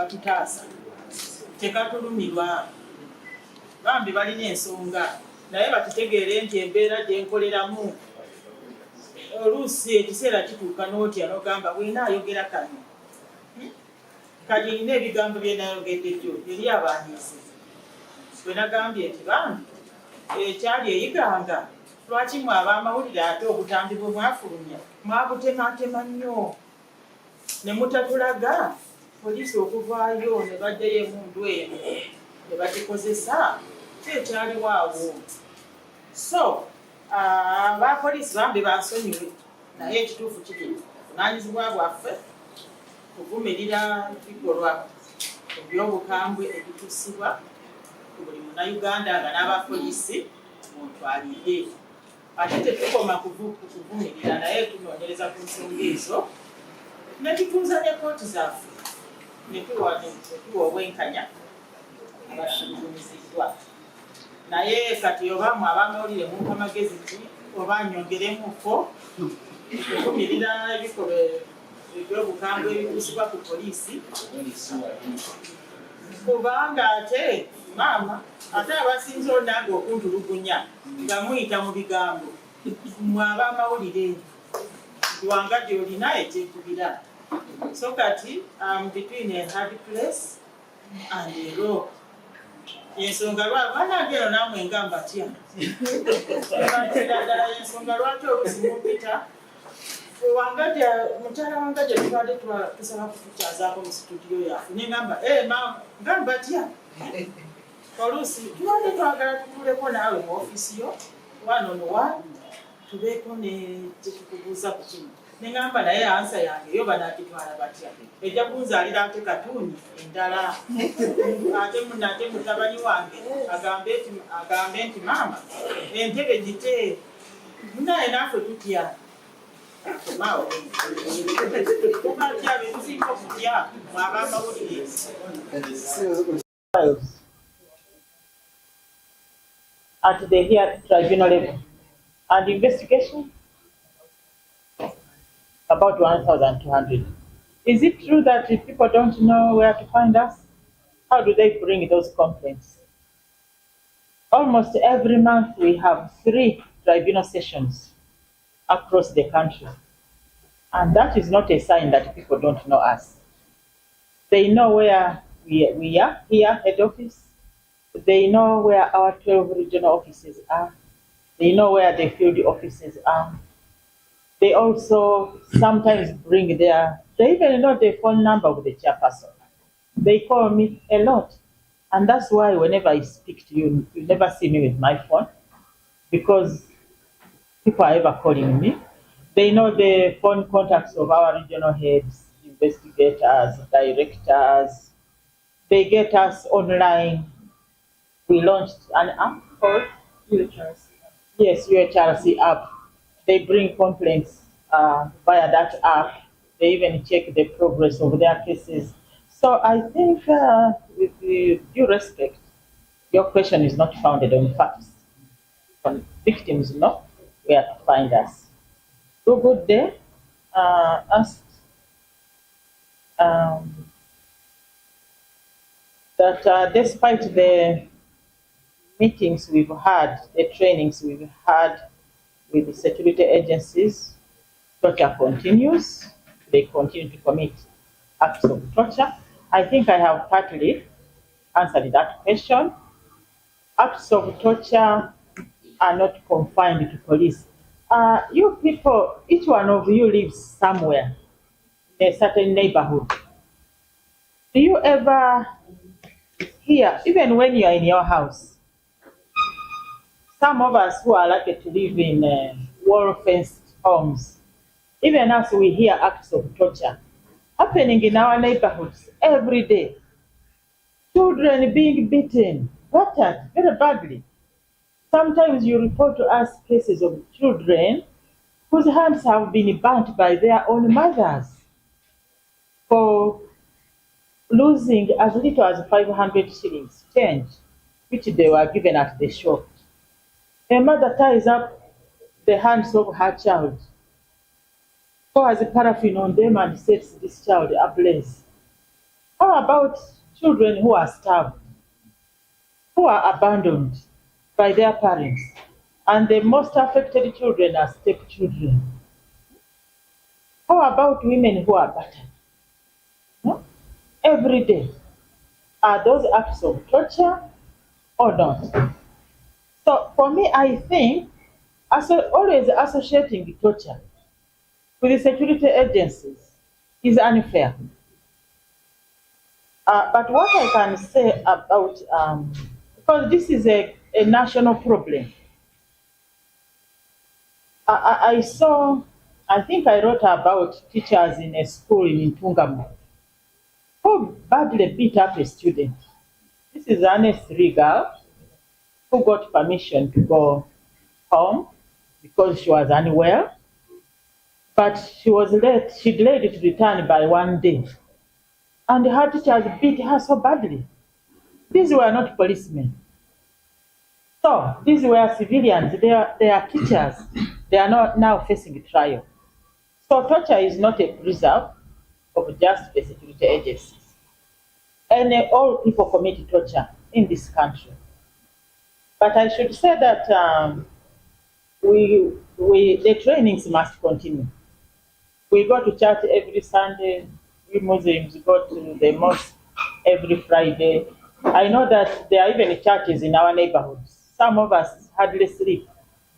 katutaasa tekatulumirwa bambi balina ensonga naye batitegeere nti embeera gyenkoleramu oluusi ekiseera kituuka n'otya n'ogamba bwena ayogera kano kali nina ebigambo byenayogedde jjo eri abandiisi bwe nagambye nti bambi ekyali eyiganga lwaki mwab'amawulire ate obutambi bwe mwafulumya mwabutematema nnyo ne mutatulaga poliisi okuvaayo ne baddeyo emundu eno ne bagikozesa kyekyaliwaawo. So abapoliisi bambi bansonyiwe naye ekituufu kiri buvunaanyizibwa bwaffe kuvumirira bikolwa ebyobukambwe ebituusibwa ku buli munnayuganda nga n'abapoliisi muntwalire. Ate tetukoma kuvumirira naye tunoonyereza ku nsonga ezo ne tutuuza ne kooti zaffe ne tuwa obwenkanya abatulugumiziddwa. Naye kati oba mwab'amawulire mumpa magezi ki oba nyongeremuko okuvumirira ebikolwa ebyobukambwe ebituusibwa ku poliisi kubanga ate maama ate abasinza onange okuntulugunya nga muyita mu bigambo mwab'amawulire Wangadya olina ekyekubira. So kati between a hard place and a rock. Ensonga lwanange eno namwe nga mbatya ddala ensonga lwaki oluusi mupita Wangadya mukyala Wangadya tubadde tusaba kutukyazaako mu situdiyo yaffe nengamba maama nga mbatya oluusi tubadde twagala tutuleko naawe mu ofiisi yo one on one tubeeko ne tetukubuuza ku kino nengamba naye ansa yange yo banaagitwala batya ejja kunzaalira ate katuuni endala ate mutabani wange agambe nti maama entebe gite naye naffe tutya kubatya betusinga okutya mwab'amawulire. At the here tribunal level and investigation about 1,200. Is it true that if people don't know where to find us, how do they bring those complaints? Almost every month we have 3 tribunal sessions across the country. And that is not a sign that people don't know us. They know where we are here, head office. They know where our 12 regional offices are. They know where the field offices are. They also sometimes bring they even know the phone number of the chairperson. They call me a lot. And that's why whenever I speak to you, you never see me with my phone, because people are ever calling me. They know the phone contacts of our regional heads, investigators, directors. They get us online. We launched an app called Uhrc. Yes, Uhrc app. They bring complaints via that app. They even check the progress of their cases. So I think, with due respect, your question is not founded on facts. Victims know where to find us. Good day asked that despite the meetings we've had, the trainings we've had with the security agencies, torture continues. They continue to commit acts of torture. I think I have partly answered that question. Acts of torture are not confined to police. You people, each one of you lives somewhere in a certain neighborhood. Do you ever hear, even when you are in your house, some of us who are lucky to live in wall-fenced homes, even as we hear acts of torture happening in our neighborhoods every day. Children being beaten, battered very badly. Sometimes you report to us cases of children whose hands have been burnt by their own mothers for losing as little as 500 shillings change, which they were given at the shop. A mother ties up the hands of her child, pours paraffin on them and sets this child ablaze. How about children who are starved, who are abandoned by their parents? And the most affected children are stepchildren. How about women who are battered? No? Every day. Are those acts of torture or not? So for me, I think always associating torture with the security agencies is unfair. But what I can say about, because this is a national problem, I saw, I think I wrote about teachers in a school in Ntungamo who badly beat up a student. This is an S3 girl who got permission to go home because she was unwell, but she was late. She delayed to return by 1 day, and her teachers beat her so badly. These were not policemen. So these were civilians. They are teachers. They are not now facing trial. So torture is not a preserve of just the security agencies. And all people commit torture in this country. But I should say that the trainings must continue. We go to church every Sunday. We Muslims go to the mosque every Friday. I know that there are even churches in our neighborhoods. Some of us hardly sleep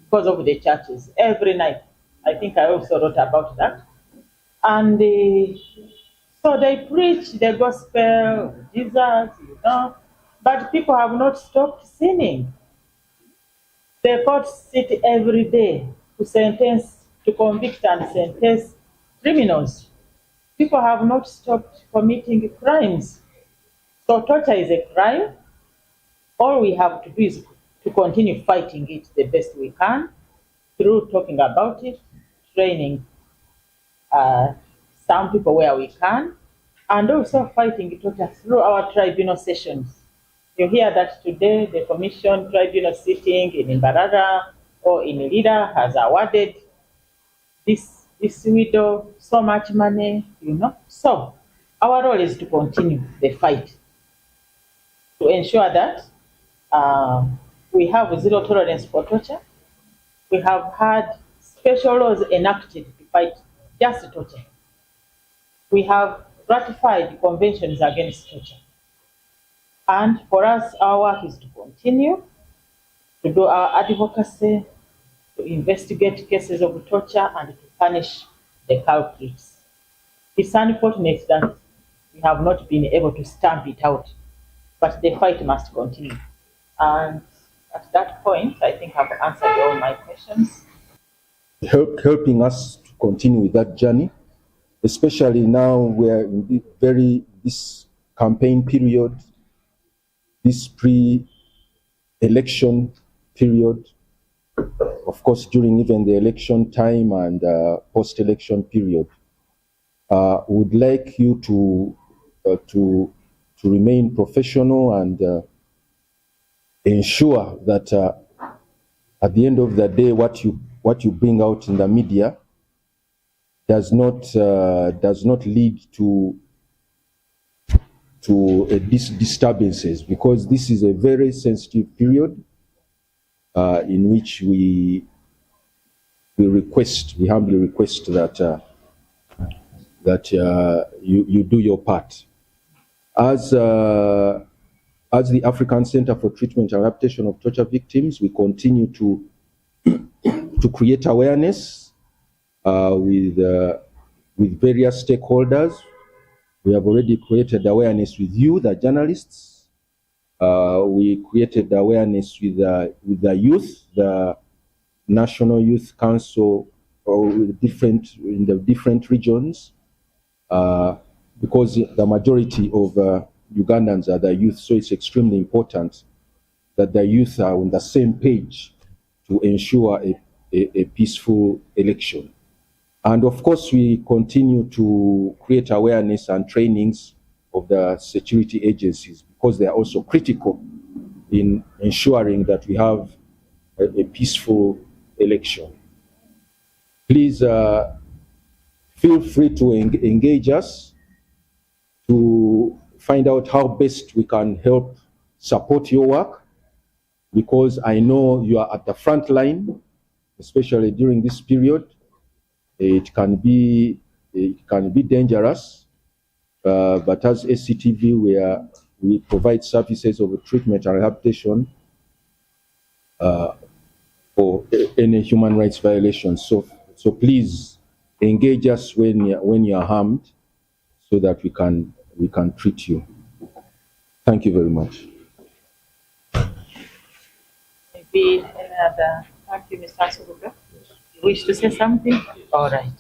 because of the churches every night. I think I also wrote about that. And so they preach the gospel, Jesus, but people have not stopped sinning. The courts sit every day to convict and sentence criminals. People have not stopped committing crimes. So torture is a crime. All we have to do is to continue fighting it the best we can through talking about it, training some people where we can, and also fighting torture through our tribunal sessions. You hear that today the commission tribunal sitting in Mbarara or in Lira has awarded this widow so much money, So our role is to continue the fight to ensure that we have zero tolerance for torture. We have had special laws enacted to fight just torture. We have ratified conventions against torture. And for us, our work is to continue to do our advocacy, to investigate cases of torture, and to punish the culprits. It's unfortunate that we have not been able to stamp it out, but the fight must continue. And at that point, I think I've answered all my questions. Helping us to continue with that journey, especially now we're in this campaign period, this pre-election period, of course during even the election time and post-election period. Would like you to remain professional and ensure that at the end of the day, what you bring out in the media does not lead to disturbances, because this is a very sensitive period in which we humbly request that you do your part. As the African Center for Treatment and Rehabilitation of Torture Victims, we continue to create awareness with various stakeholders. We have already created awareness with you, the journalists. We created awareness with the youth, the National Youth Council, in the different regions, because the majority of Ugandans are the youth. So it's extremely important that the youth are on the same page to ensure a peaceful election. And of course, we continue to create awareness and trainings of the security agencies, because they are also critical in ensuring that we have a peaceful election. Please feel free to engage us, to find out how best we can help support your work, because I know you are at the front line, especially during this period. It can be dangerous, but as SCTV, we provide services of treatment and rehabilitation for any human rights violations. So please engage us when you are harmed, so that we can treat you. Thank you very much. Maybe any other? Thank you, Mr. Asubuga. You wish to say something? All right.